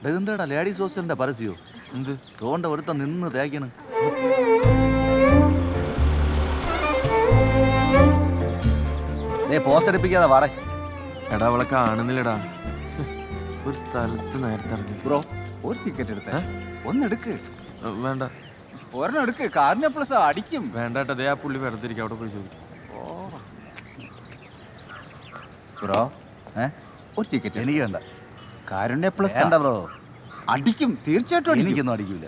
ഇതെന്താടാ ലേഡീസ് ഹോസ്റ്റലിന്റെ പരസ്യോ? എന്ത് തോണ്ട ഒരുത്ത നിന്ന് തേക്കാണ്. പോസ്റ്റ് അടിപ്പിക്കാതെ വാടേ. എടാ അവളെ കാണുന്നില്ലടാ. ഒരു സ്ഥലത്ത് നേരത്തെ ഇറങ്ങി. ബ്രോ ഒരു ടിക്കറ്റ് എടുത്തേ. ഒന്നെടുക്ക്. വേണ്ട ഒരെണ്ണം എടുക്ക്. കാറിന് പ്ലസ് അടിക്കും. വേണ്ടാട്ടെ, അതേ ആ പുള്ളി വെറുതെ ഇരിക്കും, അവിടെ പോയി ചോദിക്കും. ബ്രോ ഒരു ടിക്കറ്റ് എനിക്ക് വേണ്ട. കാരുണ്യ പ്ലസ് വേണ്ട ബ്രോ. അടിക്കും, തീർച്ചയായിട്ടും അടിക്കും. എനിക്കൊന്നും അടിക്കൂല.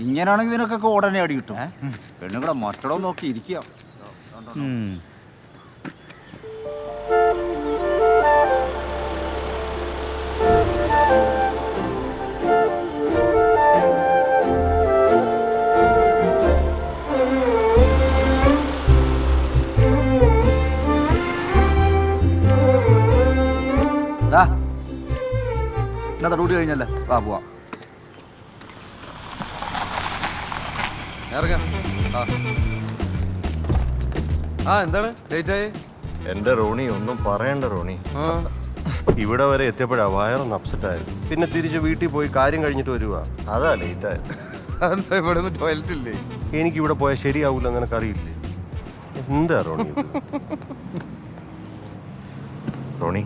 ഇങ്ങനാണെങ്കിൽ ഇതിനൊക്കെ ഉടനെ അടി കിട്ടും. പെണ്ണുങ്ങളെ മറ്റടോ നോക്കി ഇരിക്കുക. ഇന്നത്തെ ഡ്യൂട്ടി കഴിഞ്ഞല്ലേ, വാ പോവാം. എന്താണ് ലേറ്റ് ആയി? എന്റെ റോണി ഒന്നും പറയണ്ട റോണി. ഇവിടെ വരെ എത്തിയപ്പോഴാ വയറൊന്ന് അപ്സെറ്റ് ആയത്. പിന്നെ തിരിച്ച് വീട്ടിൽ പോയി കാര്യം കഴിഞ്ഞിട്ട് വരുക. അതാ ലേറ്റ് ആയത്. ഇവിടെ ടോയ്ലറ്റ് ഇല്ലേ? എനിക്ക് ഇവിടെ പോയാൽ ശരിയാവൂല, നിനക്കറിയില്ലേ? എന്താ റോണി റോണി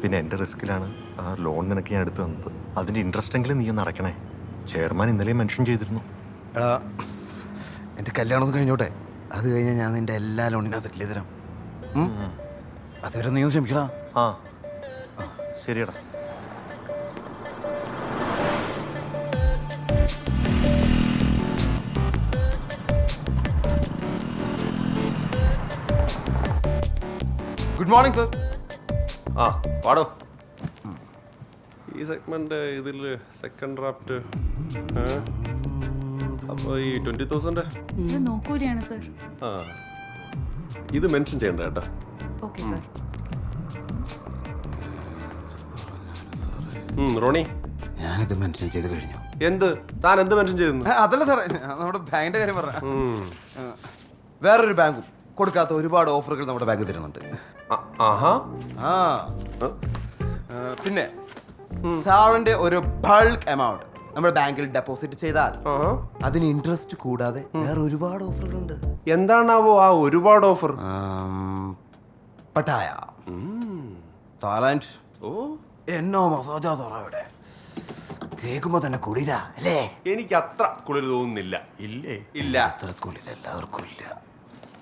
പിന്നെ എന്റെ റിസ്കിലാണ് ആ ലോൺ നിനക്ക് ഞാൻ എടുത്തു തന്നത്. അതിന്റെ ഇൻട്രസ്റ്റ് എങ്കിലും നീ ഒന്ന് അടയ്ക്കണേ. ചെയർമാൻ ഇന്നലെ മെൻഷൻ ചെയ്തിരുന്നു. എടാ എൻ്റെ കല്യാണം ഒന്ന് കഴിഞ്ഞോട്ടെ, അത് കഴിഞ്ഞാൽ ഞാൻ നിന്റെ എല്ലാ ലോണിനകത്തില്ലേ തരാം. അതുവരെ നീ ഒന്ന് ക്ഷമിക്കടാ. ആ ശരിയടാ. Good morning sir. ആ പാടോ. ഈ സെഗ്മെന്റ് ഇതിൽ സെക്കൻഡ് ഡ്രാഫ്റ്റ് അപ്പോൾ ഈ 20,000 നോക്കൂരിയാണ് സർ. ആ ഇത് മെൻഷൻ ചെയ്യണ്ട കേട്ടോ. Okay sir. റോണി ഞാനിത് മെൻഷൻ ചെയ്ത് കഴിഞ്ഞു. എന്ത് താൻ എന്ത് മെൻഷൻ ചെയ്തു? അതല്ല സാറേ, നമ്മുടെ ബാങ്കിന്റെ കാര്യം പറഞ്ഞ. വേറൊരു ബാങ്കും കൊടുക്കാത്ത ഒരുപാട് ഓഫറുകൾ നമ്മുടെ ബാങ്ക് തരുന്നുണ്ട്. ആഹാ. ആ പിന്നെ സാറിന്റെ ഒരു ബൾക്ക് എമൗണ്ട് നമ്മുടെ ബാങ്കിൽ ഡെപ്പോസിറ്റ് ചെയ്താൽ അതിന് ഇൻട്രസ്റ്റ് കൂടാതെ വേറെ ഒരുപാട് ഓഫറുകളുണ്ട്. എന്താണാവോ ആ ഒരുപാട് ഓഫർ? പട്ടായ, തായ്ലാൻഡ്, എന്നോ മസാജാ ഇവിടെ കേൾക്കുമ്പോ തന്നെ കുളിരാ അല്ലേ? എനിക്ക് അത്ര കുളിർ തോന്നുന്നില്ല. ഇല്ലേ? ഇല്ല. അത്ര കുളിര എല്ലാവർക്കും ഇല്ല.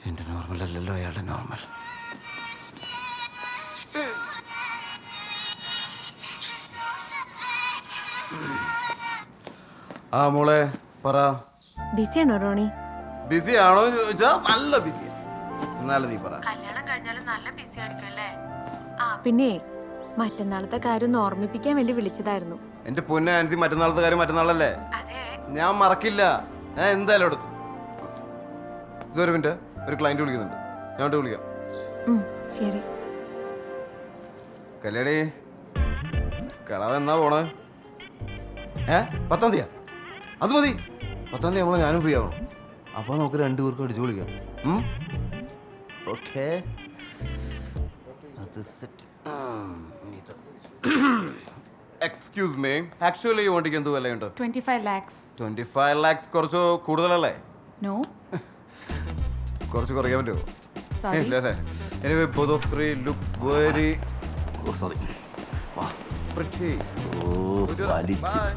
എന്റെ നോർമൽ അല്ലല്ലോ അയാളുടെ നോർമൽ. ആ മോളെ പറ. ബിസിയാണോ റോണി? ബിസി ആണോ ചോദിച്ചാ നല്ല ബിസി. എന്നാലും നീ പറ. കല്യാണം കഴിഞ്ഞാലും നല്ല ബിസി ആയിരിക്കും അല്ലേ? ആ പിന്നെ മറ്റന്നാളത്തെ കാര്യം ഒന്ന് ഓർമ്മിപ്പിക്കാൻ വേണ്ടി വിളിച്ചതായിരുന്നു. എന്റെ പൊന്നെ ആൻസി, മറ്റന്നാളത്തെ കാര്യം മറ്റന്നാളല്ലേ? ഞാൻ മറക്കില്ല. ഞാൻ എന്തായാലും എടുത്തു. ഇതൊരു മിനിറ്റ്, ഒരു ക്ലയന്റ് വിളിക്കുന്നുണ്ട്, ഞാൻ വിളിക്കാം. ശരി. കല്യാണി കടവ് എന്നാ പോണേ? 10-ാം തീയതിയാ? അത് മതി. 10-ാം തീയതി നമ്മളെ ഞാനും ഫ്രീ ആവണം. അപ്പോൾ നമുക്ക് 2 പേർക്ക് അടിച്ചു വിളിക്കാം. ഓക്കെ. എക്സ്ക്യൂസ് മീ, ആക്ച്വലി ഈ വണ്ടിക്ക് എന്ത് വിലയുണ്ട്? 25 lakhs. 25 lakhs കുറച്ച് കൂടുതലല്ലേ? No. കുറച്ച് കുറയ്ക്കാൻ പറ്റുമോ? Sorry. ഇല്ല അല്ലേ? Anyway, both of three looks very sorry. വാ. pretty.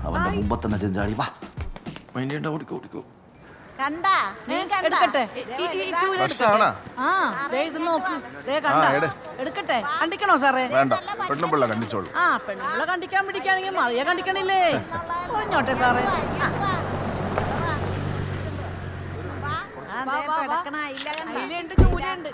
അവന്റെ മുമ്പ് തന്നെ ചെഞ്ചാടി. വാ. മൈൻഡ് ഓടിക്കോ ഓടിക്കോ. കണ്ടാ നീ എടുക്കട്ടെ ഇത് നോക്ക് എടുക്കട്ടെ. കണ്ടിക്കണോ സാറേ? വേണ്ട, പെണ്ണുപിള്ള കണ്ടിച്ചോളൂ. ആ പെണ്ണുങ്ങളെ കണ്ടിക്കാൻ പിടിക്കാണെങ്കിൽ മറിയ കണ്ടിക്കണില്ലേ? ഒഞ്ഞോട്ടെ സാറേ. അതിലുണ്ട് ചൂലുണ്ട്.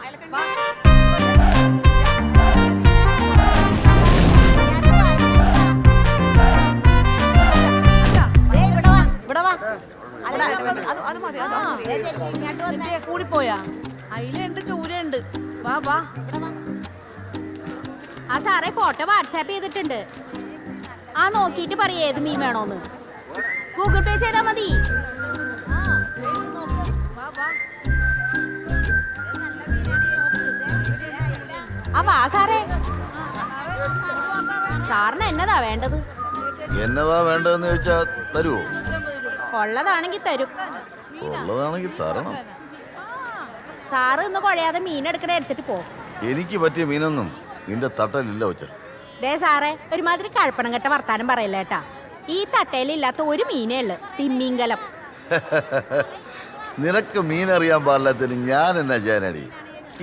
കൂടിപ്പോയാ? അതിലുണ്ട് ചൂലുണ്ട്. വാ വാ. ആ സാറേ ഫോട്ടോ വാട്സാപ്പ് ചെയ്തിട്ടുണ്ട്. ആ നോക്കിയിട്ട് പറയേ ഏത് മീൻ വേണോന്ന്. ഗൂഗിൾ പേ ചെയ്താൽ മതി. ആ വാ സാറേ. സാറിന് എന്നതാ വേണ്ടത്? എന്നതാ വേണ്ടതെന്ന് ചോദിച്ചാ തരുവോ? ഉള്ളതാണെങ്കിൽ തരും. ഉള്ളതാണെങ്കിൽ തരണം. സാറ് ഇന്ന് കുഴയാതെ മീൻ എടുക്കണ എടുത്തിട്ട് പോ. എനിക്ക് പറ്റിയ മീനൊന്നും നിന്റെ തട്ടലില്ല ഒച്ച. ദേ സാറേ, ഒരുമാതിരി കഴപ്പണം കെട്ട വർത്താനം പറയില്ല കേട്ടാ. ഈ തട്ടയിലില്ലാത്ത ഒരു മീനേ ഉള്ളു, തിമ്മിങ്കലം. നിനക്ക് മീനറിയാൻ പാടില്ലാത്തതിന് ഞാൻ എന്നാ ചെയ്യാനടി?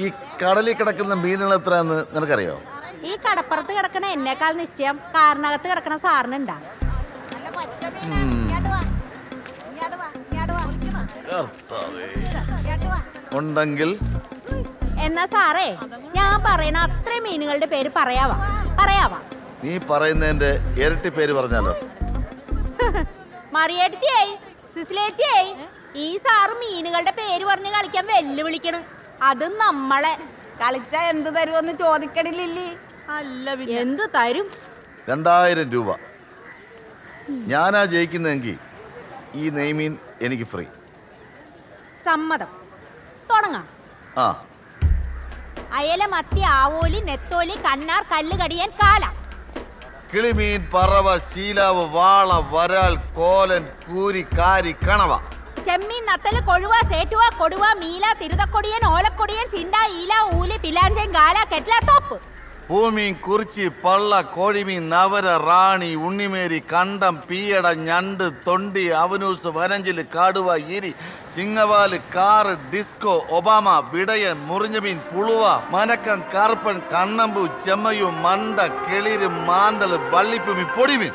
ഈ കടലിൽ കിടക്കുന്ന മീനുകൾ എത്രയാന്ന് നിനക്കറിയോ? ഈ കടപ്പുറത്ത് കിടക്കണ എന്നേക്കാൾ നിശ്ചയം കാറിനകത്ത് കിടക്കണ സാറിനുണ്ടാ. ഉണ്ടെങ്കിൽ എന്നാ സാറേ, ഞാൻ പറയണ അത്രയും മീനുകളുടെ പേര് പറയാവാ. നീ പറയുന്നതിന്റെ ഇരട്ടി പേര് പറഞ്ഞാലോ? മറിയേട്ടിയായി, സിസിലേച്ചിയായി, ഈ സാറ് മീനുകളുടെ പേര് പറഞ്ഞ് കളിക്കാൻ വെല്ലുവിളിക്കണ്. അത് നമ്മളെ കളിച്ചാ എന്ത് തരുമെന്ന് ചോദിക്കണില്ലേ? അല്ല പിന്നെ എന്ത് തരും? 2000 രൂപ. ഞാനാ ജയിക്കുന്നതെങ്കിൽ ഈ നെയ്മീൻ എനിക്ക് ഫ്രീ. സമ്മതം. തുടങ്ങാം. ആ, അയല, മത്തി, ആവോലി, നെത്തോലി, കണ്ണാർ, കല്ലുകടിയൻ, കാല. കിളിമീൻ, പറവ, ശീലാവ്, വാള, വരാൽ, കോലൻ, കൂരി, കാരി, കണവ. ചെമ്മീൻ, നത്തല്, കൊഴുവ, സേറ്റുവ, കൊടുവ, മീല, തിരുതക്കൊടിയൻ, ഓലക്കൊടിയൻ, ചിണ്ട, ഈല, ഊല്, പിലാഞ്ചൻ, ഗാല, കെറ്റ്ല, തോപ്പ്. പൂമീൻ, കുറിച്ചി, പള്ള, കോഴിമീൻ, നവര, റാണി, ഉണ്ണിമേരി, കണ്ടം, പീയട, ഞണ്ട്, തൊണ്ടി, അവനൂസ്, വനഞ്ചില്, കാടുവ, ഇരി, ചിങ്ങവാല്, കാറ്, ഡിസ്കോ, ഒബാമ, വിടയൻ, മുറിഞ്ഞമീൻ, പുളുവ, മനക്കം, കറുപ്പൻ, കണ്ണമ്പു, ചെമ്മയു, മണ്ട, കിളിര്, മാന്തള്, വള്ളിപ്പുമി, പൊടിമീൻ,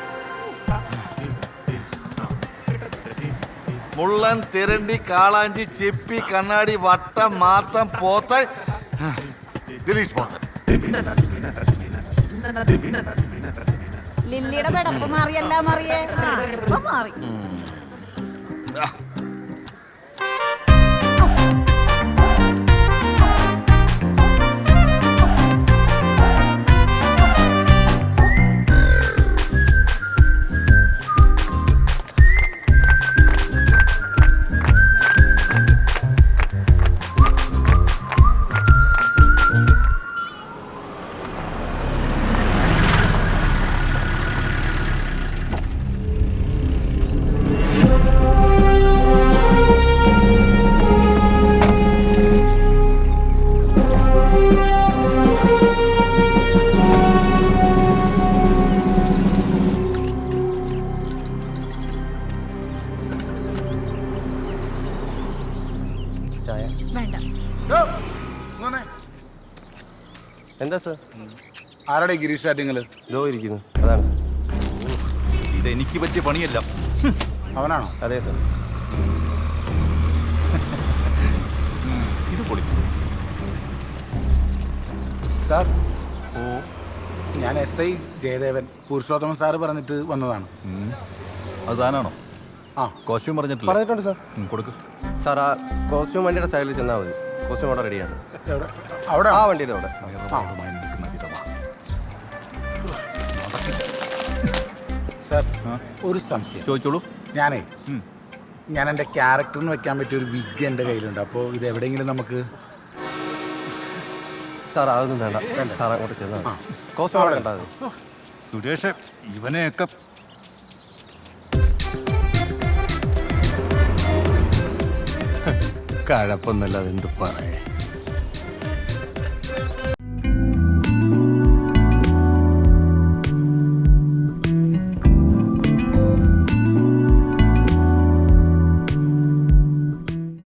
മുള്ളൻ, തിരണ്ടി, കാളാഞ്ചി, ചിപ്പി, കണ്ണാടി, വട്ടം, മാത്തം, പോത്ത, ദിലീഷ് പോത്തൻ. ലില്ലിയുടെ പെടപ്പ് മാറിയല്ല മറിയേ? ഇപ്പൊ മാറി. വേണ്ട. എന്താ സർ? ആരുടെ ഗിരീഷ് ആറ്റിങ്ങല്? ലോ ഇരിക്കുന്നു, അതാണ് സർ. ഇതെനിക്ക് പറ്റിയ പണിയല്ല. അവനാണോ? അതെ സർ. ഇത് പൊളി. സാർ, ഞാൻ SI ജയദേവൻ, പുരുഷോത്തമൻ സാറ് പറഞ്ഞിട്ട് വന്നതാണ്. അത് താനാണോ? ആ, കോസ്റ്റ്യൂം പറഞ്ഞിട്ടുണ്ട് സാർ. കൊടുക്ക് സാർ. ആ കോസ്റ്റ്യൂം വണ്ടിയുടെ സൈഡിൽ ചെന്നാൽ മതി. കോസ്റ്റ്യൂം അവിടെ റെഡിയാണ്. അവിടെ ആ വണ്ടിയുടെ അവിടെ. സാർ, ഒരു സംശയം ചോദിച്ചോളൂ. ഞാൻ എൻ്റെ ക്യാരക്ടറിന് വെക്കാൻ പറ്റിയ ഒരു വിഗ് എൻ്റെ കയ്യിലുണ്ട്. അപ്പോൾ ഇത് എവിടെയെങ്കിലും നമുക്ക്... സാർ അതൊന്നും വേണ്ട. സാർ അങ്ങോട്ട് ചെന്നാൽ കോസ്റ്റ്യൂം അവിടെ കണ്ടാൽ മതി. സുരേഷ്, ഇവനെയൊക്കെ കഴപ്പൊന്നല്ല, അതെന്ത് പറയേ.